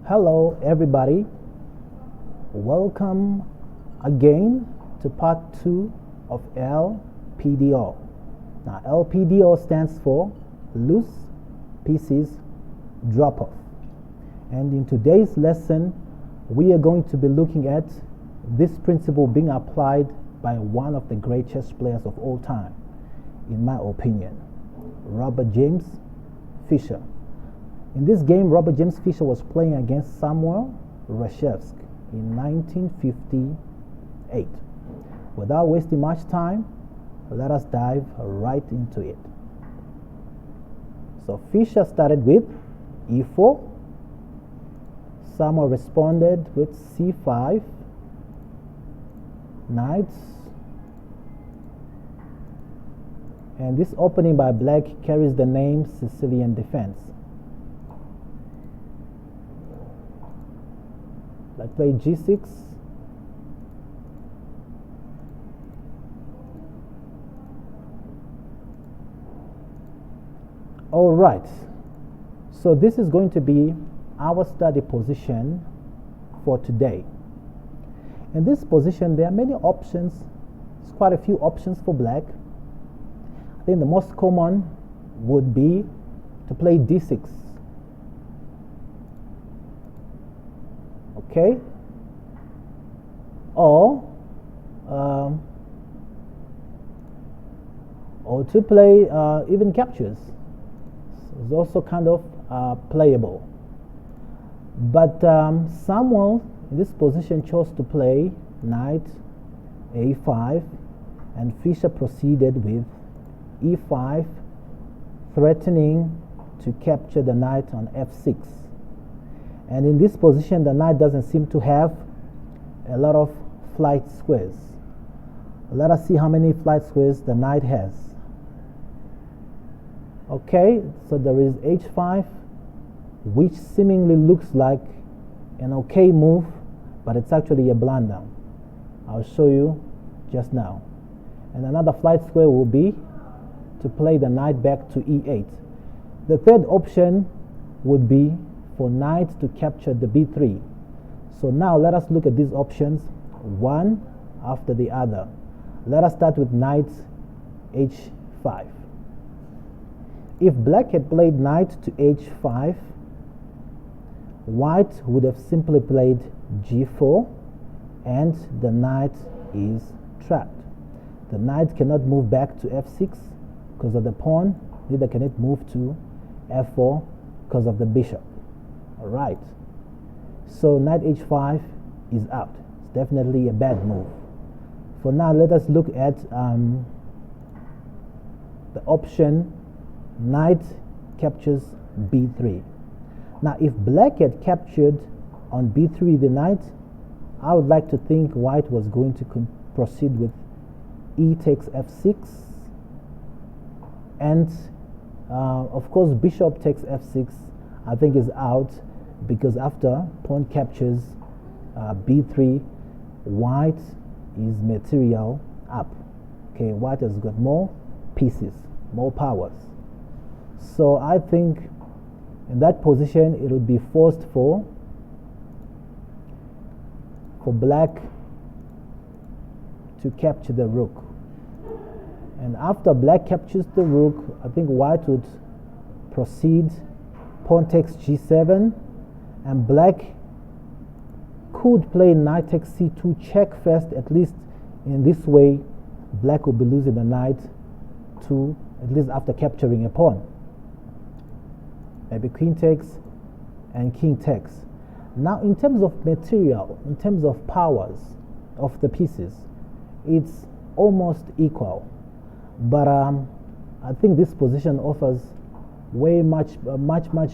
Hello everybody, welcome again to part 2 of LPDO. Now LPDO stands for loose pieces drop off, and in today's lesson we are going to be looking at this principle being applied by one of the great chess players of all time, in my opinion, Robert James Fischer. In this game, Robert James Fischer was playing against Samuel Reshevsky in 1958. Without wasting much time, let us dive right into it. So Fischer started with e4. Samuel responded with c5, knight, and this opening by black carries the name Sicilian defense. Black played g6, all right, so this is going to be our study position for today. In this position there are many options. There's quite a few options for black. I think the most common would be to play d6. Okay, or to play even captures. It's also kind of playable. But Samuel in this position chose to play knight a5, and Fischer proceeded with e5, threatening to capture the knight on f6. And in this position the knight doesn't seem to have a lot of flight squares. Let us see how many flight squares the knight has. Okay, so there is h5, which seemingly looks like an okay move, but it's actually a blunder. I'll show you just now. And another flight square will be to play the knight back to e8. The third option would be for knight to capture the b3. So now let us look at these options one after the other. Let us start with knight h5. If black had played knight to h5, white would have simply played g4, and the knight is trapped. The knight cannot move back to f6 because of the pawn, neither can it move to f4 because of the bishop. All right, so knight h5 is out. It's definitely a bad move. For now, let us look at the option knight captures b3. Now if black had captured on b3 the knight, I would like to think white was going to proceed with e takes f6, and of course bishop takes f6 I think is out, because after pawn captures b3, white is material up. Okay, white has got more pieces, more powers. So I think in that position it would be forced for black to capture the rook. And after black captures the rook, I think white would proceed pawn takes g7, and black could play knight takes c2 check first. At least in this way black will be losing the knight to, at least after capturing a pawn. Maybe queen takes and king takes. Now in terms of material, in terms of powers of the pieces, it's almost equal, but I think this position offers much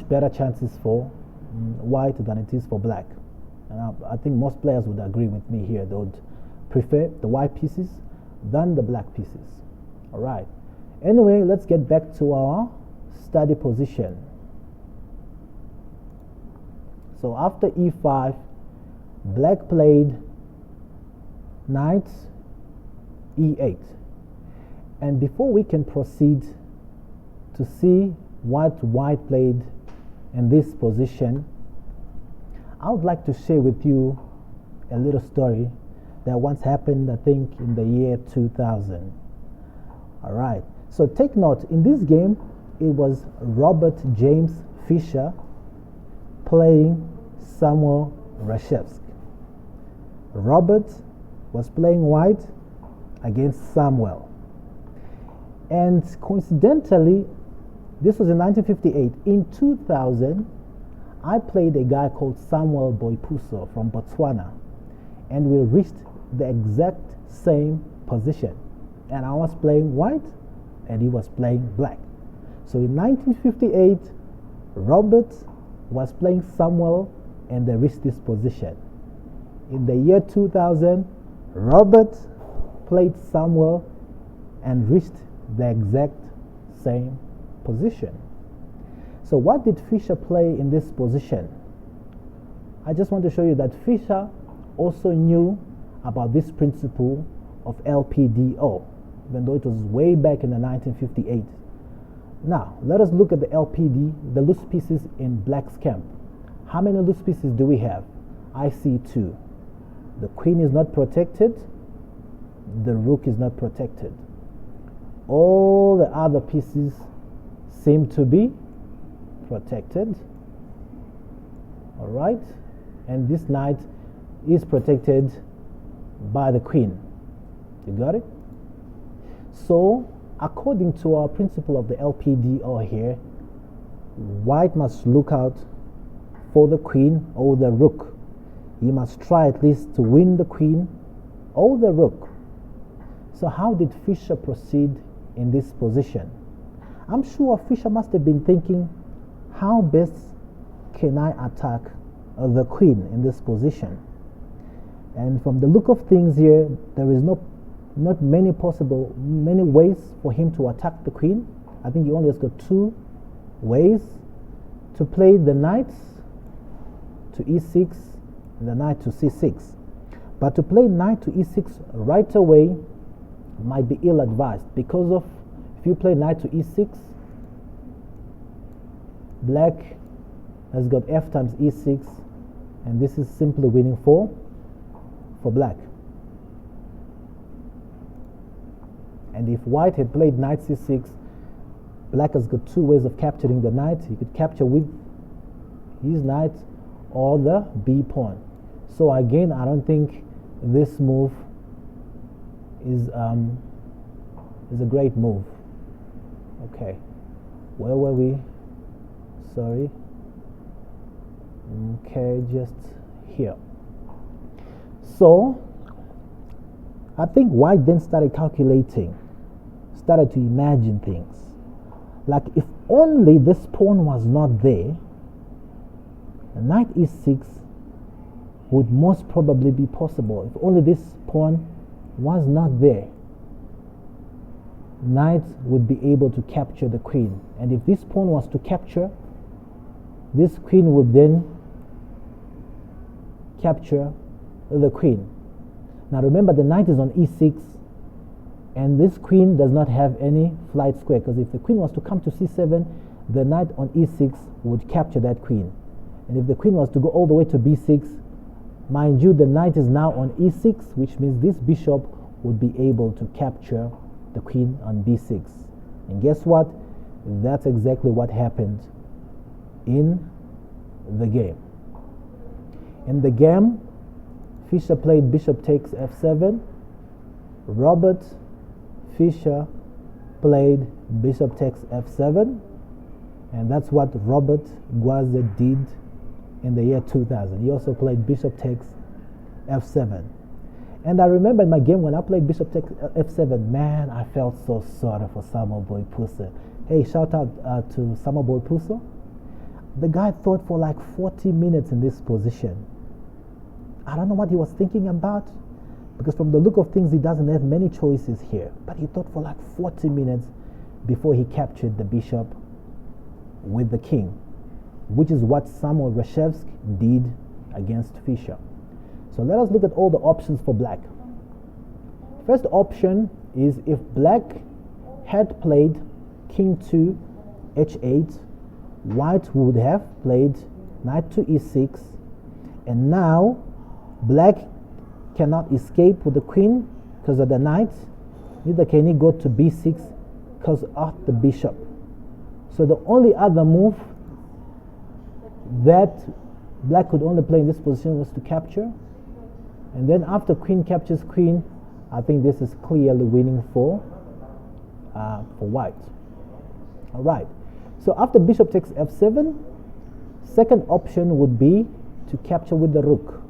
better chances for white than it is for black. And I think most players would agree with me here. They would prefer the white pieces than the black pieces. All right, anyway, let's get back to our study position. So after e5, black played knight e8. And before we can proceed to see what white played in this position, I would like to share with you a little story that once happened, I think, in the year 2000. All right. So take note, in this game, it was Robert James Fischer playing Samuel Reshevsky. Robert was playing white against Samuel. And coincidentally, this was in 1958. In 2000, I played a guy called Samuel Boipuso from Botswana, and we reached the exact same position. And I was playing white, and he was playing black. So in 1958, Robert was playing Samuel, and they reached this position. In the year 2000, Robert played Samuel and reached the exact same position. So what did Fischer play in this position? I just want to show you that Fischer also knew about this principle of LPDO, even though it was way back in the 1958. Now, let us look at the LPD, the loose pieces in black's camp. How many loose pieces do we have? I see 2. The queen is not protected. The rook is not protected. All the other pieces seem to be protected. All right? And this knight is protected by the queen. You got it? So, according to our principle of the LPDO here, white must look out for the queen or the rook. He must try at least to win the queen or the rook. So how did Fischer proceed in this position? I'm sure Fischer must have been thinking, how best can I attack the queen in this position? And from the look of things here, there is not many ways for him to attack the queen. I think he only has got 2 ways: to play the knight to e6 and the knight to c6. But to play knight to e6 right away might be ill-advised, because of, if you play knight to e6, black has got f times e6, and this is simply winning for black. And if white had played knight c6, black has got 2 ways of capturing the knight. He could capture with his knight or the b pawn. So again, I don't think this move is a great move. Okay, where were we? Sorry. Okay, just here. So I think white then started calculating, started to imagine things. Like, if only this pawn was not there, knight e6 would most probably be possible. If only this pawn was not there, knight would be able to capture the queen. And if this pawn was to capture, this queen would then capture the queen. Now remember, the knight is on e6, and this queen does not have any flight square, because if the queen was to come to c7, the knight on e6 would capture that queen. And if the queen was to go all the way to b6, mind you, the knight is now on e6, which means this bishop would be able to capture the queen on b6. And guess what? That's exactly what happened in the game. In the game, Fischer played bishop takes f7. Robert Fischer played bishop takes f7. And that's what Robert Gwaze did in the year 2000. He also played bishop takes f7. And I remember in my game when I played bishop takes f7, man, I felt so sorry for Samuel Boipuso. Hey, shout out to Samuel Boipuso. The guy thought for like 40 minutes in this position. I don't know what he was thinking about, because from the look of things, he doesn't have many choices here. But he thought for like 40 minutes before he captured the bishop with the king, which is what Samuel Reshevsky did against Fischer. So let us look at all the options for black. First option is if black had played king to h8, white would have played knight to e6, And now black cannot escape with the queen because of the knight, neither can he go to b6 because of the bishop. So the only other move that black could only play in this position was to capture. And then after queen captures queen, I think this is clearly winning for white. All right. So after bishop takes f7, second option would be to capture with the rook.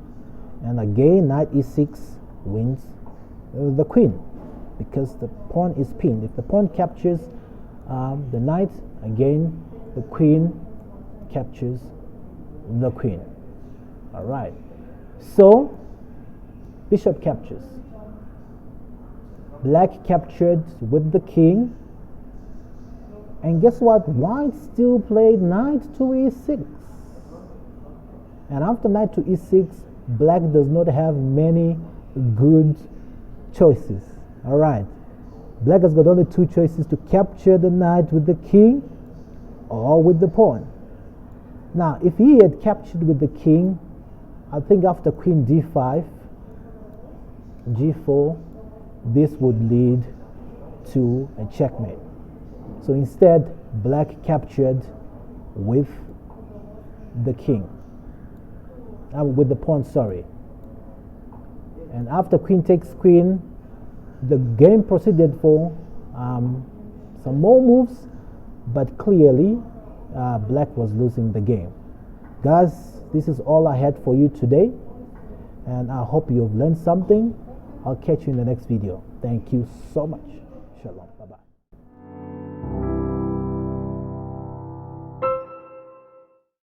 And again, knight e6 wins the queen because the pawn is pinned. If the pawn captures the knight, again, the queen captures the queen. All right. So bishop captures. Black captured with the king. And guess what? White still played knight to e6. And after knight to e6, black does not have many good choices. All right. Black has got only two choices: to capture the knight with the king or with the pawn. Now, if he had captured with the king, I think after queen d5, g4, this would lead to a checkmate. So instead, black captured with the king. With the pawn, sorry. And after queen takes queen, the game proceeded for some more moves, but clearly black was losing the game. Guys, this is all I had for you today, and I hope you've learned something. I'll catch you in the next video. Thank you so much. Shalom.